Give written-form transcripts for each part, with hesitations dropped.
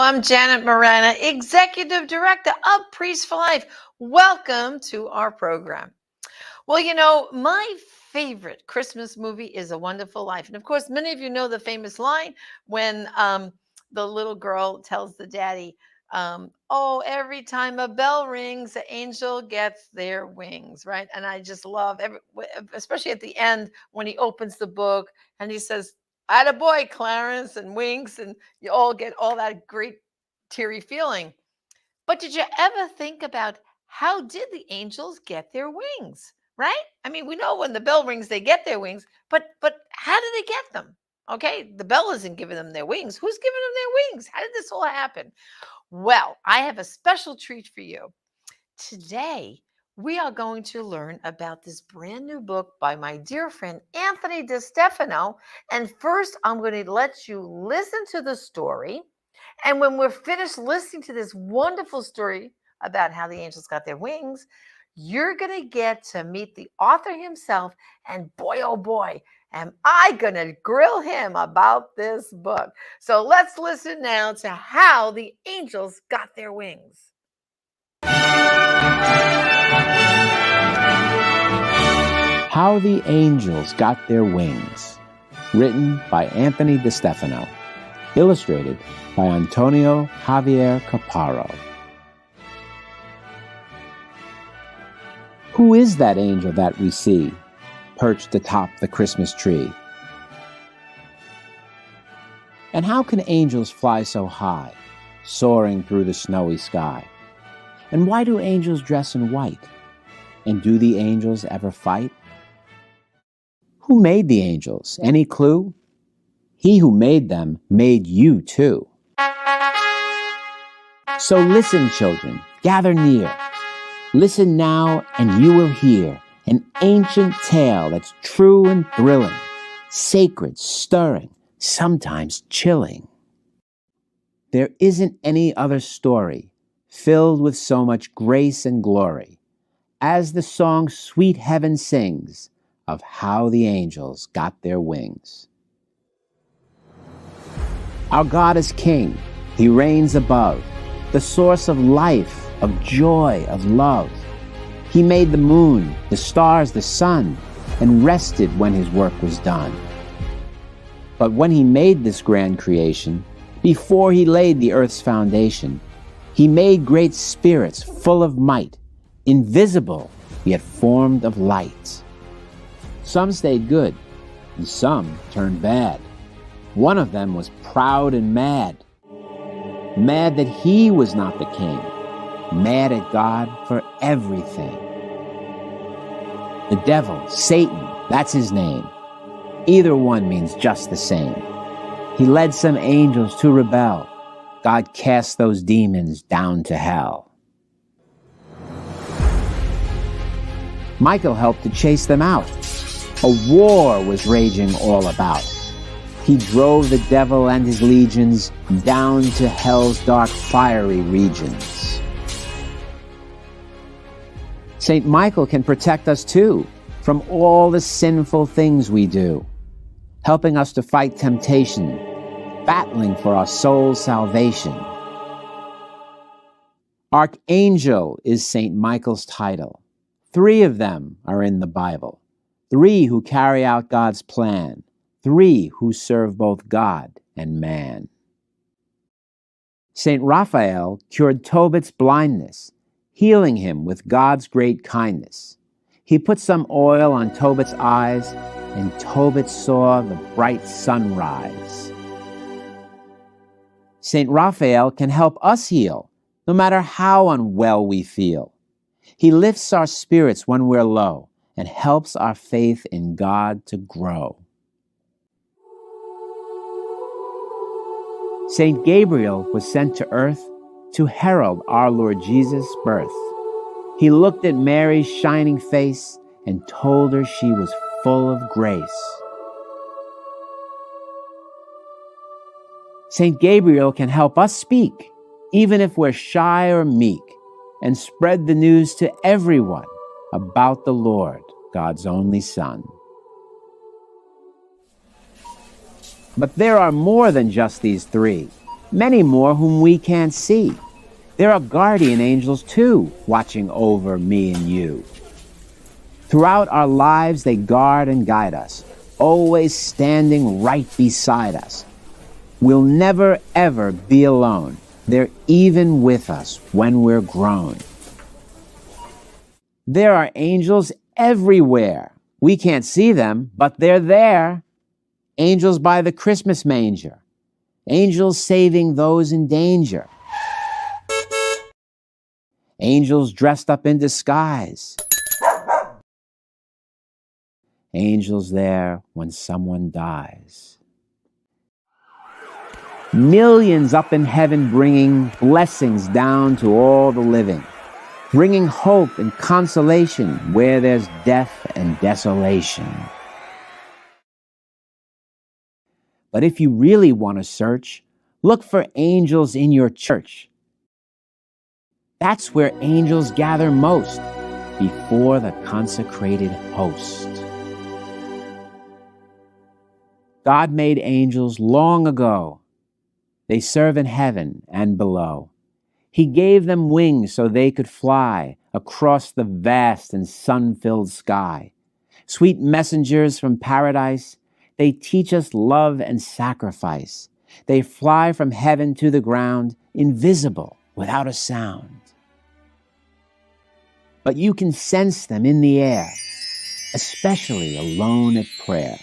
I'm Janet Morana, Executive Director of Priest for Life. Welcome to our program. Well, my favorite Christmas movie is A Wonderful Life. And of course, many of you know the famous line when the little girl tells the daddy, oh, every time a bell rings, the angel gets their wings, right? And I just love, especially at the end when he opens the book and he says, attaboy, Clarence, and winks, and you all get all that great teary feeling. But did you ever think about how did the angels get their wings? Right? I mean, we know when the bell rings, they get their wings, but how did they get them? Okay, the bell isn't giving them their wings. Who's giving them their wings? How did this all happen? Well, I have a special treat for you. Today, we are going to learn about this brand new book by my dear friend Anthony DeStefano. And first, I'm going to let you listen to the story. And when we're finished listening to this wonderful story about how the angels got their wings, you're going to get to meet the author himself. And boy, oh boy, am I going to grill him about this book. So let's listen now to how the angels got their wings. How the Angels Got Their Wings, written by Anthony DeStefano, illustrated by Antonio Javier Caparo. Who is that angel that we see, perched atop the Christmas tree? And how can angels fly so high, soaring through the snowy sky? And why do angels dress in white? And do the angels ever fight? Who made the angels? Any clue? He who made them made you too. So listen, children, gather near. Listen now and you will hear an ancient tale that's true and thrilling, sacred, stirring, sometimes chilling. There isn't any other story filled with so much grace and glory as the song Sweet Heaven sings of how the angels got their wings. Our God is King. He reigns above, the source of life, of joy, of love. He made the moon, the stars, the sun, and rested when his work was done. But when he made this grand creation, before he laid the earth's foundation, he made great spirits full of might, invisible, yet formed of light. Some stayed good, and some turned bad. One of them was proud and mad that he was not the king, mad at God for everything. The devil, Satan, that's his name. Either one means just the same. He led some angels to rebel. God cast those demons down to hell. Michael helped to chase them out. A war was raging all about. He drove the devil and his legions down to hell's dark, fiery regions. Saint Michael can protect us too from all the sinful things we do, helping us to fight temptation, battling for our soul's salvation. Archangel is Saint Michael's title. 3 of them are in the Bible. 3 who carry out God's plan. 3 who serve both God and man. Saint Raphael cured Tobit's blindness, healing him with God's great kindness. He put some oil on Tobit's eyes, and Tobit saw the bright sunrise. Saint Raphael can help us heal, no matter how unwell we feel. He lifts our spirits when we're low and helps our faith in God to grow. Saint Gabriel was sent to earth to herald our Lord Jesus' birth. He looked at Mary's shining face and told her she was full of grace. Saint Gabriel can help us speak, even if we're shy or meek, and spread the news to everyone about the Lord, God's only Son. But there are more than just these 3. many more whom we can't see. There are guardian angels too, watching over me and you. Throughout our lives, they guard and guide us, always standing right beside us. We'll never, ever be alone. They're even with us when we're grown. There are angels everywhere. We can't see them, but they're there. Angels by the Christmas manger. Angels saving those in danger. Angels dressed up in disguise. Angels there when someone dies. Millions up in heaven bringing blessings down to all the living, bringing hope and consolation where there's death and desolation. But if you really want to search, look for angels in your church. That's where angels gather most, before the consecrated host. God made angels long ago. They serve in heaven and below. He gave them wings so they could fly across the vast and sun-filled sky. Sweet messengers from paradise, they teach us love and sacrifice. They fly from heaven to the ground, invisible, without a sound. But you can sense them in the air, especially alone at prayer.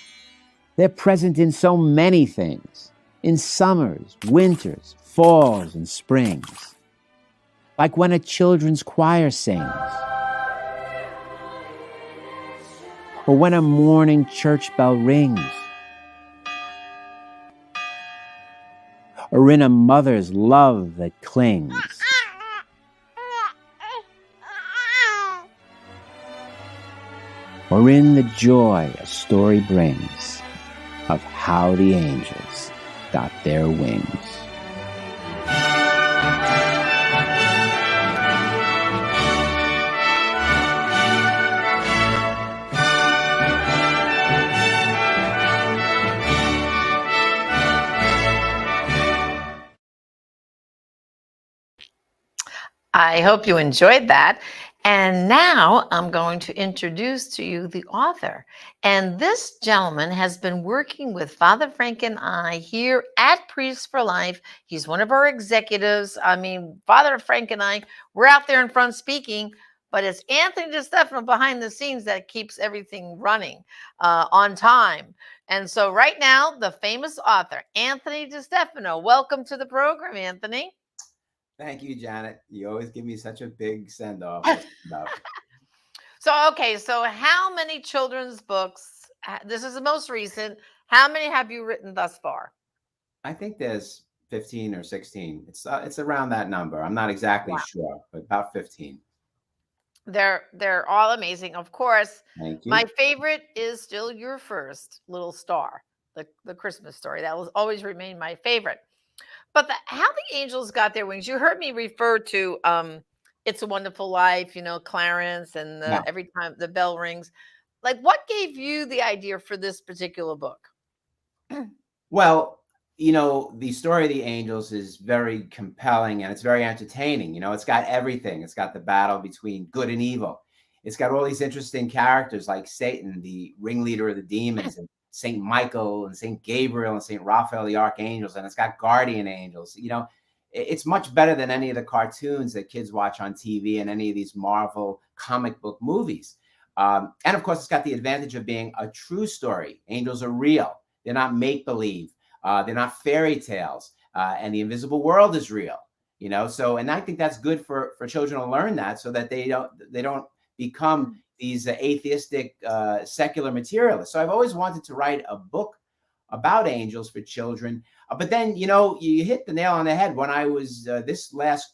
They're present in so many things, in summers, winters, falls, and springs. Like when a children's choir sings, or when a morning church bell rings, or in a mother's love that clings. Or in the joy a story brings of how the angels got their wings. I hope you enjoyed that. And now I'm going to introduce to you the author. And this gentleman has been working with Father Frank and I here at Priests for Life. He's one of our executives. I mean, Father Frank and I, we're out there in front speaking, but it's Anthony DeStefano behind the scenes that keeps everything running on time. And so right now, the famous author, Anthony DeStefano. Welcome to the program, Anthony. Thank you, Janet. You always give me such a big send-off. So, okay, so how many children's books, this is the most recent, how many have you written thus far? I think there's 15 or 16. It's around that number. I'm not exactly sure, but about 15. They're all amazing. Of course, Thank you. my favorite is still your first, Little Star, the Christmas story. That will always remain my favorite. But how the angels got their wings, you heard me refer to It's a Wonderful Life, you know, Clarence, and every time the bell rings. Like, what gave you the idea for this particular book? Well, you know, the story of the angels is very compelling and it's very entertaining. You know, it's got everything. It's got the battle between good and evil. It's got all these interesting characters like Satan, the ringleader of the demons, and Saint Michael and Saint Gabriel and Saint Raphael, the archangels, and it's got guardian angels. You know, it's much better than any of the cartoons that kids watch on TV and any of these Marvel comic book movies. And of course, it's got the advantage of being a true story. Angels are real. They're not make-believe. They're not fairy tales. And the invisible world is real. You know, so, and I think that's good for children to learn that so that they don't become these atheistic, secular materialists. So I've always wanted to write a book about angels for children. But then, you know, you hit the nail on the head. When I was this last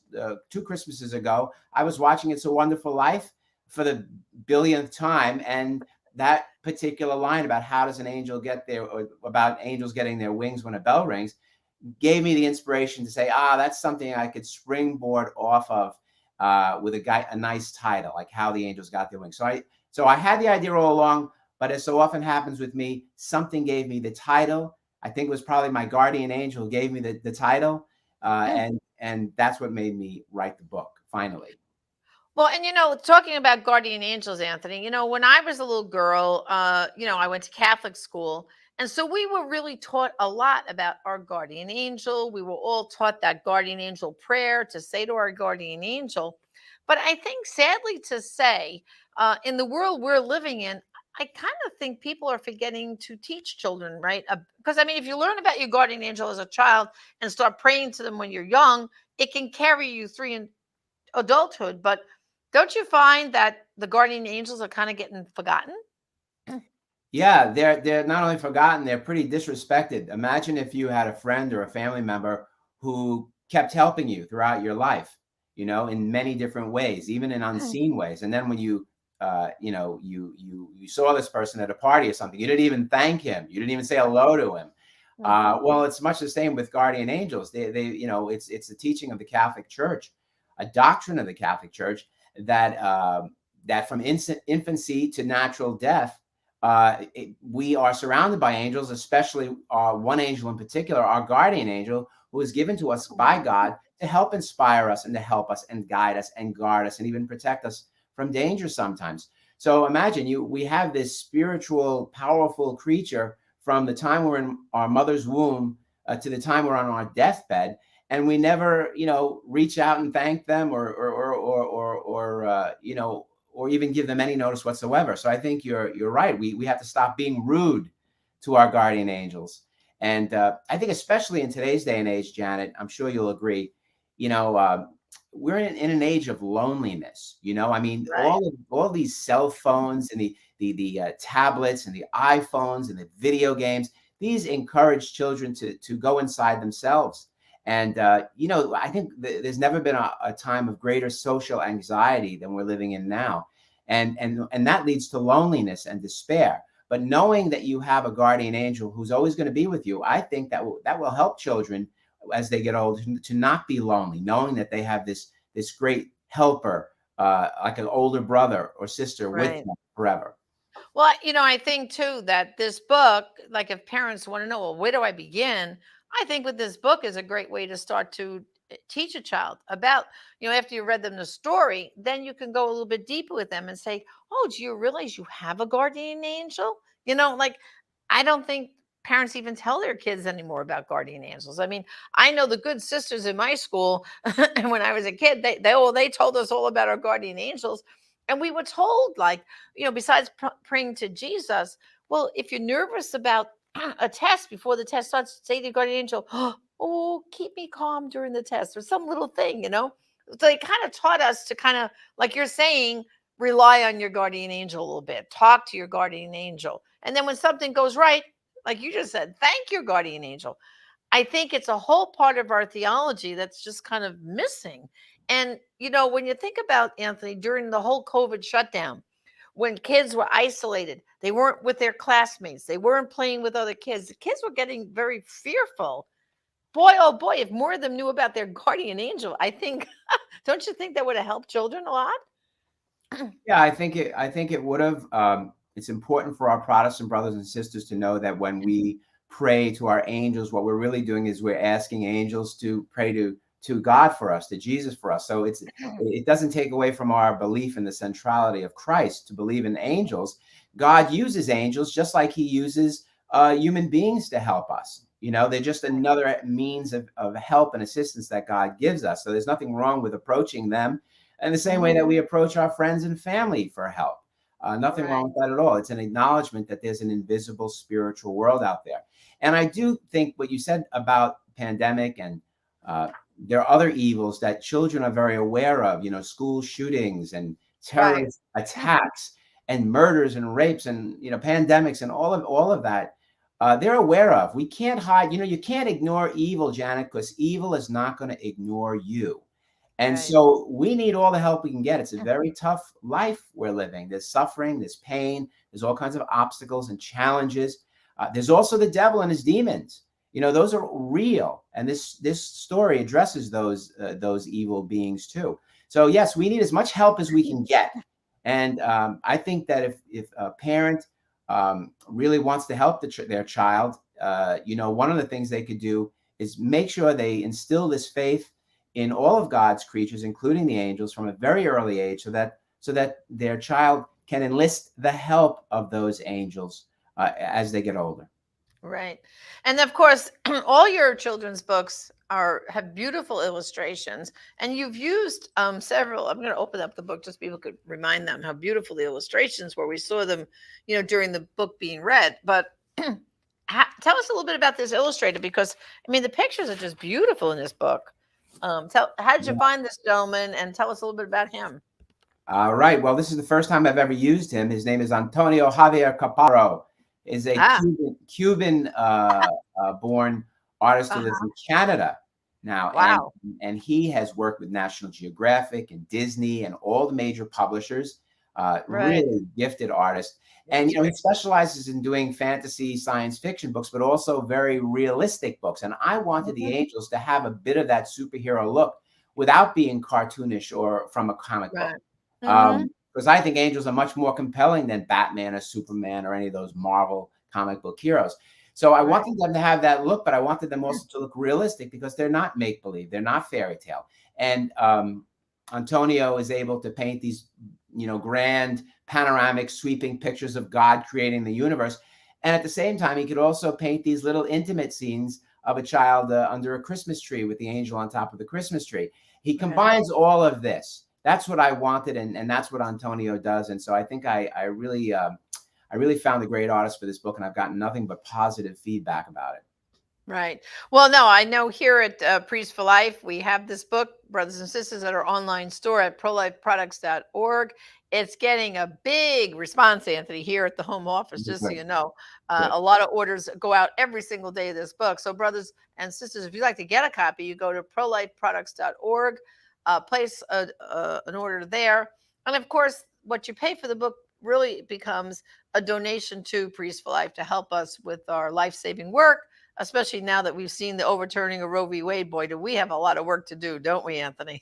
2 Christmases ago, I was watching It's a Wonderful Life for the billionth time. And that particular line about how does an angel get there, or about angels getting their wings when a bell rings, gave me the inspiration to say, that's something I could springboard off of with a nice title, like How the Angels Got Their Wings. So I had the idea all along, but as so often happens with me, something gave me the title. I think it was probably my guardian angel who gave me the title. And that's what made me write the book finally. Well, and talking about guardian angels, Anthony, when I was a little girl, I went to Catholic school. And so we were really taught a lot about our guardian angel. We were all taught that guardian angel prayer to say to our guardian angel. But I think, sadly to say, in the world we're living in, I kind of think people are forgetting to teach children, right? Because, I mean, if you learn about your guardian angel as a child and start praying to them when you're young, it can carry you through in adulthood. But don't you find that the guardian angels are kind of getting forgotten? Yeah, they're not only forgotten, they're pretty disrespected. Imagine if you had a friend or a family member who kept helping you throughout your life, in many different ways, even in unseen ways. And then when you saw this person at a party or something, you didn't even thank him. You didn't even say hello to him. Well, it's much the same with guardian angels. It's the teaching of the Catholic Church, a doctrine of the Catholic Church that from infancy to natural death, we are surrounded by angels, especially one angel in particular, our guardian angel, who is given to us by God to help inspire us and to help us and guide us and guard us and even protect us from danger sometimes. So imagine we have this spiritual, powerful creature from the time we're in our mother's womb to the time we're on our deathbed, and we never, reach out and thank them or even give them any notice whatsoever. So I think you're right. We have to stop being rude to our guardian angels. And I think especially in today's day and age, Janet, I'm sure you'll agree, we're in an age of loneliness. I mean, Right. all these cell phones and the tablets and the iPhones and the video games, these encourage children to go inside themselves. And I think there's never been a time of greater social anxiety than we're living in now, and that leads to loneliness and despair. But knowing that you have a guardian angel who's always going to be with you, I think that will help children as they get older to not be lonely, knowing that they have this great helper, like an older brother or sister with Right. them forever. Well, I think too that this book, like if parents want to know, well, where do I begin? I think with this book is a great way to start to teach a child about, after you read them the story, then you can go a little bit deeper with them and say, oh, do you realize you have a guardian angel? Like I don't think parents even tell their kids anymore about guardian angels. I mean, I know the good sisters in my school, and when I was a kid, they told us all about our guardian angels. And we were told, like, besides praying to Jesus, well, if you're nervous about a test before the test starts, say to your guardian angel, oh, keep me calm during the test, or some little thing. So they kind of taught us to kind of, like you're saying, rely on your guardian angel a little bit, talk to your guardian angel. And then when something goes right, like you just said, thank your guardian angel. I think it's a whole part of our theology that's just kind of missing. And, when you think about, Anthony, during the whole COVID shutdown, when kids were isolated, they weren't with their classmates, they weren't playing with other kids, the kids were getting very fearful. Boy, oh boy, if more of them knew about their guardian angel, I think, don't you think that would have helped children a lot? Yeah, I think it would have. It's important for our Protestant brothers and sisters to know that when we pray to our angels, what we're really doing is we're asking angels to pray to God for us, to Jesus for us. So it doesn't take away from our belief in the centrality of Christ to believe in angels. God uses angels just like He uses human beings to help us. They're just another means of help and assistance that God gives us. So there's nothing wrong with approaching them in the same way that we approach our friends and family for help. Nothing wrong Right. with that at all. It's an acknowledgement that there's an invisible spiritual world out there. And I do think what you said about pandemic and uh, there are other evils that children are very aware of, school shootings and Right. terrorist attacks and murders and rapes and, pandemics and all of that. They're aware of. We can't hide. You can't ignore evil, Janet, because evil is not going to ignore you. And Right. so we need all the help we can get. It's a very tough life we're living. There's suffering, there's pain, there's all kinds of obstacles and challenges. There's also the devil and his demons. Those are real, and this story addresses those evil beings too. So yes, we need as much help as we can get. And I think that if a parent really wants to help their child, one of the things they could do is make sure they instill this faith in all of God's creatures, including the angels, from a very early age, so that their child can enlist the help of those angels as they get older. Right. And of course, all your children's books are have beautiful illustrations, and you've used several. I'm going to open up the book just so people could remind them how beautiful the illustrations were. We saw them, during the book being read. But tell us a little bit about this illustrator, because I mean the pictures are just beautiful in this book. How did you find this gentleman, and tell us a little bit about him? All right. Well, this is the first time I've ever used him. His name is Antonio Javier Caparo. Is a Ah, Cuban born artist who lives uh-huh. in Canada now, Wow. and he has worked with National Geographic and Disney and all the major publishers. Right. Really gifted artist, and That's he great. specializes in doing fantasy, science fiction books, but also very realistic books. And I wanted the Mhm. Angels to have a bit of that superhero look without being cartoonish or from a comic book. Right. Mhm. Because I think angels are much more compelling than Batman or Superman or any of those Marvel comic book heroes. So I Right. wanted them to have that look, but I wanted them also to look realistic because they're not make believe, they're not fairy tale. And Antonio is able to paint these, grand panoramic, sweeping pictures of God creating the universe, and at the same time, he could also paint these little intimate scenes of a child under a Christmas tree with the angel on top of the Christmas tree. He Right. combines all of this. That's what I wanted, and that's what Antonio does. And so I think I really found a great artist for this book, and I've gotten nothing but positive feedback about it. Right. Well, no, I know here at Priest for Life, we have this book, brothers and sisters, at our online store at prolifeproducts.org. It's getting a big response, Anthony, here at the home office, just so Good, you know. good. A lot of orders go out every single day of this book. So, brothers and sisters, if you'd like to get a copy, you go to prolifeproducts.org, place an order there. And of course, what you pay for the book really becomes a donation to Priest for Life to help us with our life saving work, especially now that we've seen the overturning of Roe v. Wade. Boy, do we have a lot of work to do, don't we, Anthony?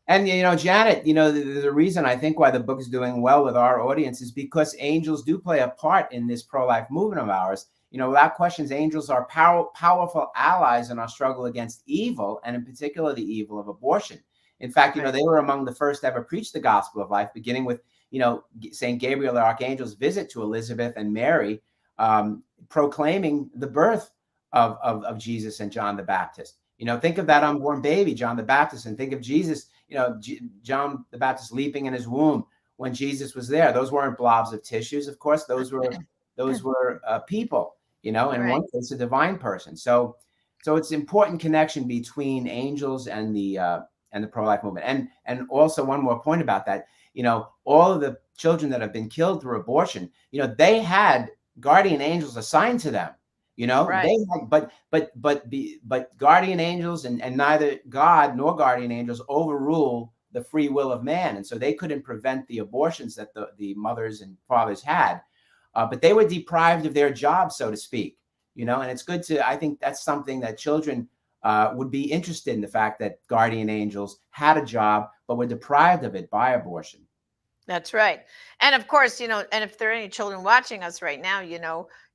And Janet, the reason I think why the book is doing well with our audience is because angels do play a part in this pro-life movement of ours. Without questions, angels are powerful allies in our struggle against evil, and in particular, the evil of abortion. In fact, Right. they were among the first to ever preach the gospel of life, beginning with, Saint Gabriel, the archangel's visit to Elizabeth and Mary, proclaiming the birth of Jesus and John the Baptist. Think of that unborn baby, John the Baptist, and think of Jesus, John the Baptist leaping in his womb when Jesus was there. Those weren't blobs of tissues, of course. Those were people, in Right. one case, a divine person. So it's important connection between angels and the pro-life movement. And also one more point about that, all of the children that have been killed through abortion, they had guardian angels assigned to them. Right. They had, but guardian angels and neither God nor guardian angels overrule the free will of man, and so they couldn't prevent the abortions that the mothers and fathers had, but they were deprived of their job, so to speak. And it's good to. I think that's something that children would be interested in, the fact that guardian angels had a job but were deprived of it by abortion. That's right. And of course, and if there are any children watching us right now,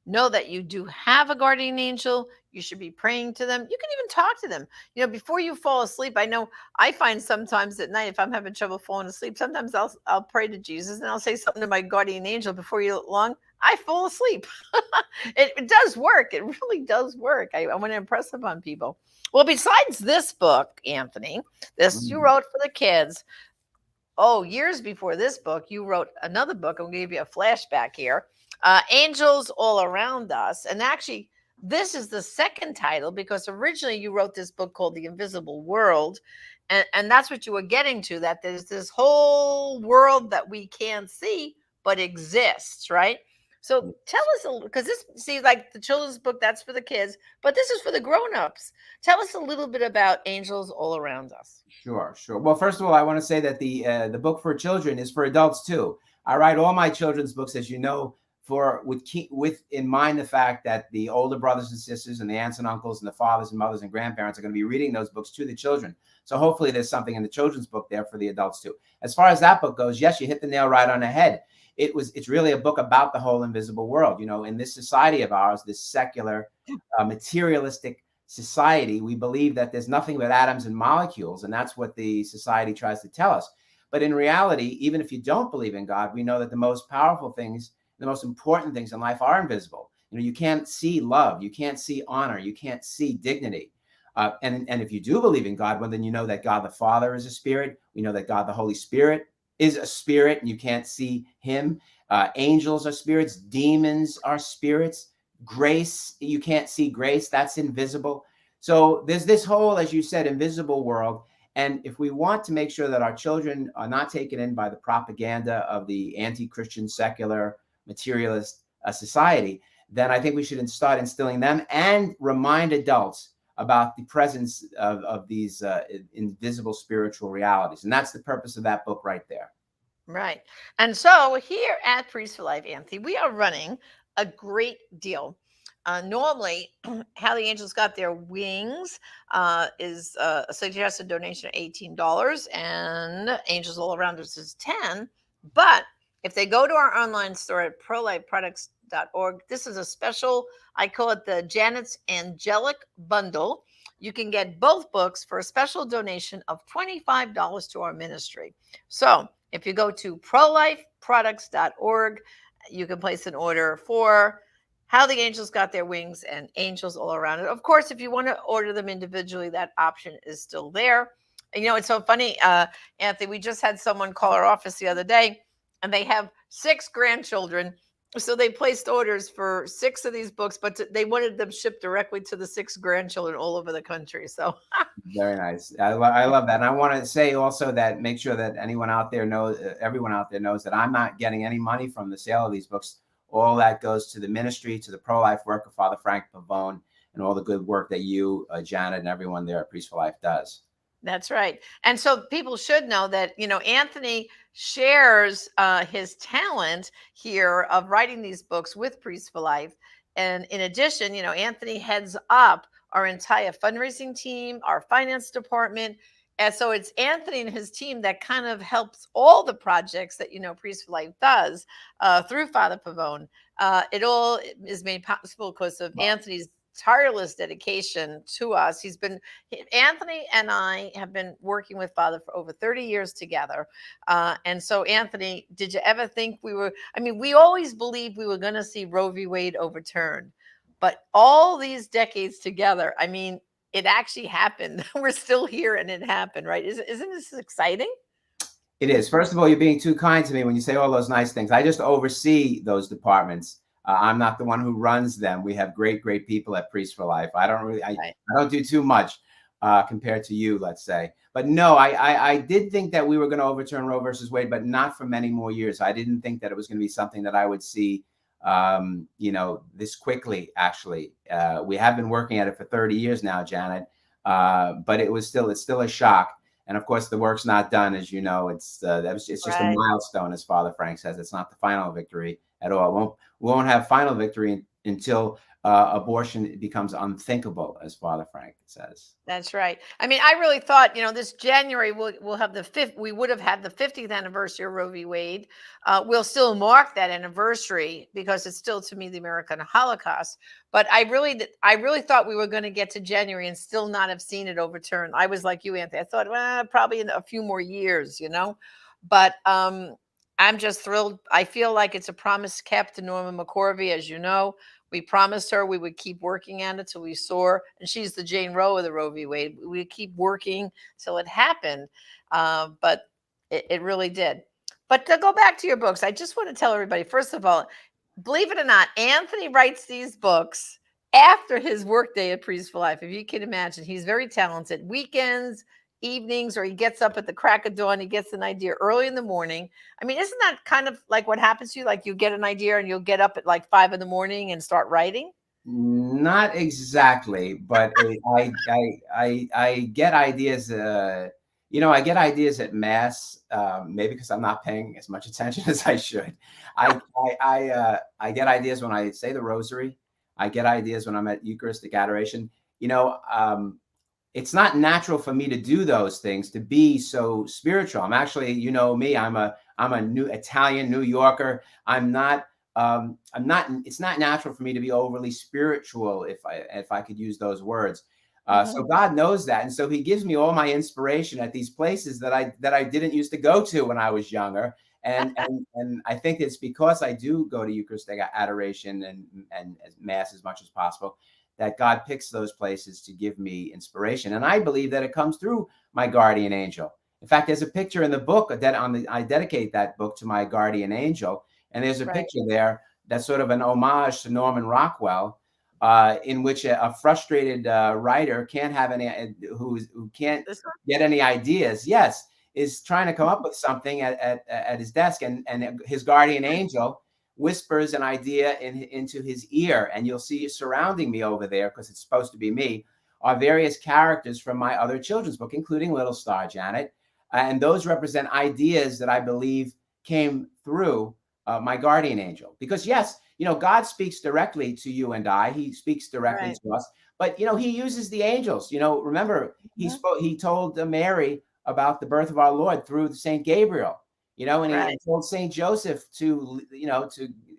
know that you do have a guardian angel. You should be praying to them. You can even talk to them, before you fall asleep. I know I find sometimes at night, if I'm having trouble falling asleep, sometimes I'll pray to Jesus and I'll say something to my guardian angel before you long. I fall asleep. It does work. It really does work. I want to impress upon people. Well, besides this book, Anthony, this you Mm. wrote for the kids. Oh, years before this book, you wrote another book. I'm going to give you a flashback here. Angels All Around Us. And actually, this is the second title, because originally you wrote this book called The Invisible World. And that's what you were getting to, that there's this whole world that we can't see but exists, right? So tell us a little, because this, see, like the children's book, that's for the kids, but this is for the grown-ups. Tell us a little bit about Angels All Around Us. Sure, sure. Well, first of all, I want to say that the book for children is for adults too. I write all my children's books, as you know, for with in mind the fact that the older brothers and sisters and the aunts and uncles and the fathers and mothers and grandparents are going to be reading those books to the children. So hopefully there's something in the children's book there for the adults too. As far as that book goes, yes, you hit the nail right on the head. It's really a book about the whole invisible world. In this society of ours, this secular, materialistic society, we believe that there's nothing but atoms and molecules, and that's what the society tries to tell us. But in reality, even if you don't believe in God, we know that the most powerful things, the most important things in life are invisible. You can't see love, you can't see honor, you can't see dignity. And if you do believe in God, well, then you know that God the Father is a spirit. We know that God the Holy Spirit is a spirit, and you can't see him. Angels are spirits, demons are spirits. Grace, you can't see grace, that's invisible. So there's this whole, as you said, invisible world. And if we want to make sure that our children are not taken in by the propaganda of the anti-Christian, secular, materialist society, then I think we should start instilling them and remind adults about the presence of these invisible spiritual realities. And that's the purpose of that book right there. Right. And so here at Priest for Life, Anthony, we are running a great deal. Normally, How the Angels Got Their Wings is a suggested donation of $18, and Angels All Around Us is 10. But if they go to our online store at prolifeproducts.org, this is a special, I call it the Janet's Angelic Bundle. You can get both books for a special donation of $25 to our ministry. So if you go to prolifeproducts.org, you can place an order for How the Angels Got Their Wings and Angels All Around It. Of course, if you want to order them individually, that option is still there. And, it's so funny, Anthony, we just had someone call our office the other day, and they have 6 grandchildren. So they placed orders for 6 of these books, but they wanted them shipped directly to the 6 grandchildren all over the country. So very nice. I love that. And I want to say also that make sure that everyone out there knows that I'm not getting any money from the sale of these books. All that goes to the ministry, to the pro-life work of Father Frank Pavone, and all the good work that you, Janet, and everyone there at Priest for Life does. That's right. And so people should know that, Anthony shares his talent here of writing these books with Priest for Life. And in addition, Anthony heads up our entire fundraising team, our finance department. And so it's Anthony and his team that kind of helps all the projects that, Priest for Life does through Father Pavone. It all is made possible because of Anthony's tireless dedication to us. Anthony and I have been working with Father for over 30 years together. And so, Anthony, did you ever think we always believed we were going to see Roe v. Wade overturned, but all these decades together, it actually happened. We're still here and it happened, right? Isn't this exciting? It is. First of all, you're being too kind to me when you say all those nice things. I just oversee those departments. I'm not the one who runs them. We have great people at Priest for Life. I don't do too much compared to you, let's say. But no, I did think that we were going to overturn Roe versus Wade, but not for many more years. I didn't think that it was going to be something that I would see, this quickly. Actually, we have been working at it for 30 years now, Janet. But it's still a shock. And of course, the work's not done, as you know. It's just a milestone, as Father Frank says. It's not the final victory at all. We won't have final victory until abortion becomes unthinkable, as Father Frank says. That's right. I really thought, this January we'll have we would have had the 50th anniversary of Roe v. Wade. We'll still mark that anniversary because it's still, to me, the American Holocaust. But I really thought we were going to get to January and still not have seen it overturned. I was like you, Anthony. I thought, well, probably in a few more years, But I'm just thrilled. I feel like it's a promise kept to Norma McCorvey, as you know. We promised her we would keep working at it till we saw, and she's the Jane Roe of the Roe v. Wade. We keep working till it happened, but it really did. But to go back to your books, I just want to tell everybody, first of all, believe it or not, Anthony writes these books after his workday at Priest for Life. If you can imagine, he's very talented. Weekends, evenings, or he gets up at the crack of dawn. He gets an idea early in the morning. Isn't that kind of like what happens to you? Like you get an idea and you'll get up at like 5 a.m. and start writing? Not exactly, but I get ideas. I get ideas at mass, maybe because I'm not paying as much attention as I should. I get ideas when I say the rosary. I get ideas when I'm at Eucharistic adoration. It's not natural for me to do those things, to be so spiritual. I'm actually, me, I'm a new Italian New Yorker. I'm not, it's not natural for me to be overly spiritual, if I could use those words. So God knows that, and so He gives me all my inspiration at these places that I didn't used to go to when I was younger, and I think it's because I do go to Eucharistic adoration and Mass as much as possible that God picks those places to give me inspiration, and I believe that it comes through my guardian angel. In fact, there's a picture in the book that I dedicate that book to my guardian angel, and there's a picture there that's sort of an homage to Norman Rockwell, in which a frustrated writer can't have any, who can't get any ideas. Yes, is trying to come up with something at his desk, and his guardian angel whispers an idea into his ear, and you'll see surrounding me over there, because it's supposed to be me, are various characters from my other children's book, including Little Star, Janet, and those represent ideas that I believe came through my guardian angel. Because yes, God speaks directly to you and I. He speaks directly to us, but He uses the angels. Remember, He told Mary about the birth of our Lord through Saint Gabriel. And He told Saint Joseph to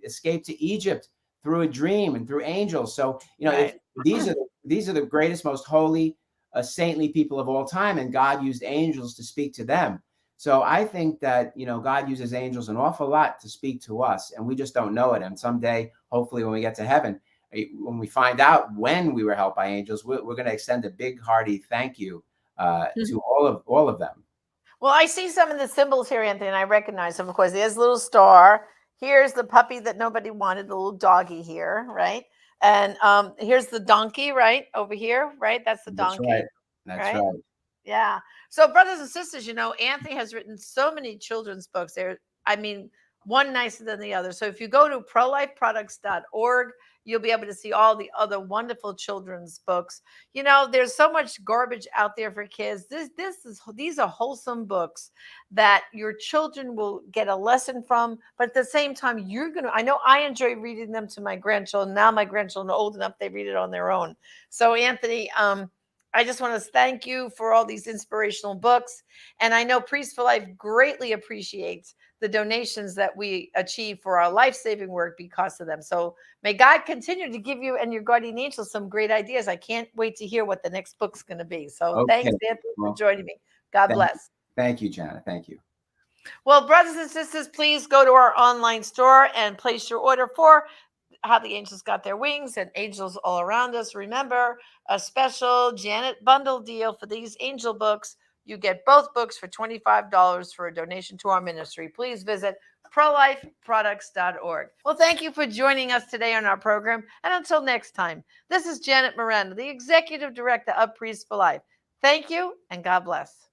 escape to Egypt through a dream and through angels. So if these are the greatest, most holy, saintly people of all time, and God used angels to speak to them. So I think that, God uses angels an awful lot to speak to us, and we just don't know it. And someday, hopefully, when we get to heaven, when we find out when we were helped by angels, we're going to extend a big, hearty thank you to all of them. Well, I see some of the symbols here, Anthony, and I recognize them. Of course, there's a little star. Here's the puppy that nobody wanted, the little doggy here, right? And here's the donkey, right? Over here, right? That's the donkey. That's right. Yeah. So, brothers and sisters, Anthony has written so many children's books. One nicer than the other. So if you go to prolifeproducts.org, you'll be able to see all the other wonderful children's books. There's so much garbage out there for kids. These are wholesome books that your children will get a lesson from, but at the same time, I know I enjoy reading them to my grandchildren. Now my grandchildren are old enough, they read it on their own. So Anthony, I just want to thank you for all these inspirational books. And I know Priest for Life greatly appreciates the donations that we achieve for our life-saving work because of them. So may God continue to give you and your guardian angel some great ideas. I can't wait to hear what the next book's going to be. So thanks, Anthony, for joining me. God bless. Thank you, Janet. Thank you. Well, brothers and sisters, please go to our online store and place your order for How the Angels Got Their Wings and Angels All Around Us. Remember, a special Janet bundle deal for these angel books. You get both books for $25 for a donation to our ministry. Please visit prolifeproducts.org. Well, thank you for joining us today on our program. And until next time, this is Janet Miranda, the Executive Director of Priest for Life. Thank you, and God bless.